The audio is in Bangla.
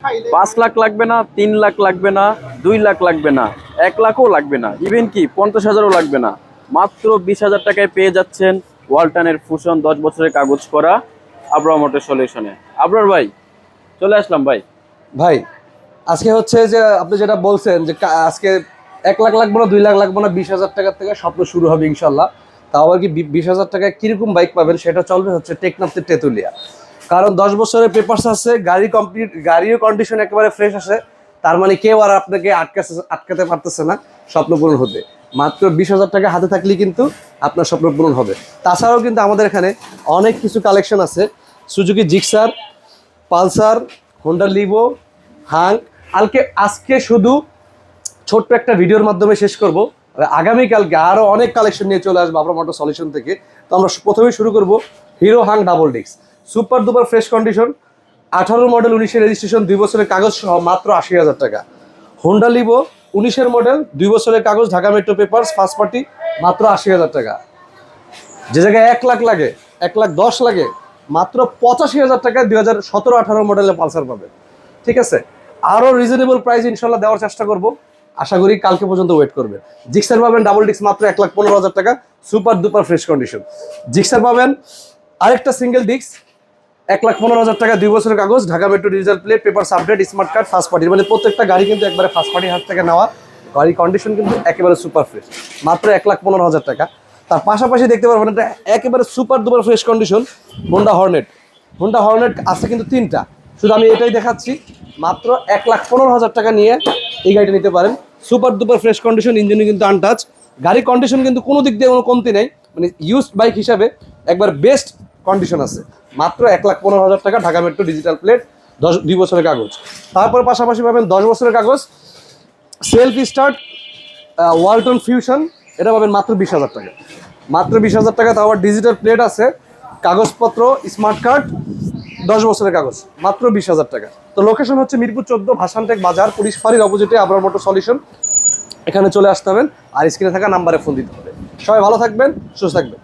5 লাখ লাগবে না, 3 লাখ লাগবে না, 2 লাখ লাগবে না, 1 লাখও লাগবে না, ইভেন কি 50,000ও লাগবে না। মাত্র 20,000 টাকায় পেয়ে যাচ্ছেন ওয়ালটনের ফুশন 10 বছরের কাগজ করা আবরার মোটর সলিউশনে। আবরার ভাই, চলে আসলাম ভাই। ভাই আজকে হচ্ছে যে আপনি যেটা বলছেন যে আজকে 1 লাখ লাগবে না, 2 লাখ লাগবে না, 20,000 টাকার থেকে স্বপ্ন শুরু হবে ইনশাল্লাহ। তাও আবার কি 20,000 টাকায় কিরকম বাইক পাবেন সেটা চলবে হচ্ছে টেকনাফের তেঁতুলিয়া। কারণ 10 বছরের পেপারস আছে, গাড়ি কমপ্লিট, গাড়িও কন্ডিশন একেবারে ফ্রেশ আছে। তার মানে কেউ আর আপনাকে আটকাতে পারতেছে না স্বপ্ন পূরণ হতে। মাত্র 20,000 টাকা হাতে থাকলেই কিন্তু আপনার স্বপ্ন পূরণ হবে। তাছাড়াও কিন্তু আমাদের এখানে অনেক কিছু কালেকশন আছে, Suzuki Gixxer, Pulsar, Honda Livo, hunk. আজকে শুধু ছোট্ট একটা ভিডিওর মাধ্যমে শেষ করব। আগামীকালকে আরও অনেক কালেকশন নিয়ে চলে আসবো আবরার মোটর সলিউশন থেকে। তো আমরা প্রথমেই শুরু করব Hero Hunk double disc, super duper fresh condition, 18 model, 19-এর রেজিস্ট্রেশন, 2 বছরের কাগজ সহ মাত্র 80,000 টাকা। হোন্ডা লিভো 19-এর মডেল, 2 বছরের কাগজ, Dhaka metro papers, first party, মাত্র 80,000 টাকা। যে জায়গায় 1 লাখ লাগে, 1,10,000 লাগে, মাত্র 85,000 টাকায় 2017-18 মডেলের পালসার পাবে। ঠিক আছে, আরও রিজনেবল প্রাইস ইনশাল্লাহ দেওয়ার চেষ্টা করব। আশা করি কালকে পর্যন্ত ওয়েট করবে। জিক্সার পাবেন ডাবল ডিস্ক মাত্র 1,15,000 টাকা, super duper fresh condition. Gixxer পাবেন আরেকটা সিঙ্গেল ডিস্ক 1,15,000 টাকা, 2 বছরের কাগজ, Dhaka metro digital plate, papers update, smart card, first party. মানে প্রত্যেকটা গাড়ি কিন্তু একবারে ফার্স্ট পার্টির হাত থেকে নেওয়া, গাড়ির কন্ডিশন কিন্তু একেবারে সুপার ফ্রেশ, মাত্র 1,15,000 টাকা। তার পাশাপাশি দেখতে পারবেন এটা একেবারে super duper fresh condition Honda Hornet. Honda Hornet আছে কিন্তু 3টা, শুধু আমি এটাই দেখাচ্ছি। মাত্র 1,15,000 টাকা নিয়ে এই গাড়িটা নিতে পারেন। সুপার দুপার ফ্রেশ কন্ডিশন, ইঞ্জিনও কিন্তু আনটাচ, গাড়ির কন্ডিশন কিন্তু কোনো দিক দিয়ে কোনো কমতি নেই, মানে ইউজড বাইক হিসাবে একবার বেস্ট কন্ডিশন আছে। মাত্র 1,15,000 টাকা, ঢাকা মেট্রো ডিজিটাল প্লেট, 2 বছরের কাগজ। তারপর পাশাপাশি পাবেন 10 বছরের কাগজ, সেলফ স্টার্ট ওয়ালটন ফিউশন, এটা পাবেন মাত্র 20,000 টাকা। মাত্র 20,000 টাকা, তাও আবার ডিজিটাল প্লেট আছে, কাগজপত্র, স্মার্ট কার্ড, 10 বছরের কাগজ, মাত্র 20,000 টাকা। তো লোকেশন হচ্ছে মিরপুর 14, ভাসানটেক বাজার, পুলিশ ফাঁড়ির অপোজিটে আবরার মোটর সলিউশন। এখানে চলে আসতে হবেন আর স্ক্রিনে থাকা নাম্বারে ফোন দিতে হবে। সবাই ভালো থাকবেন, সুস্থ থাকবেন।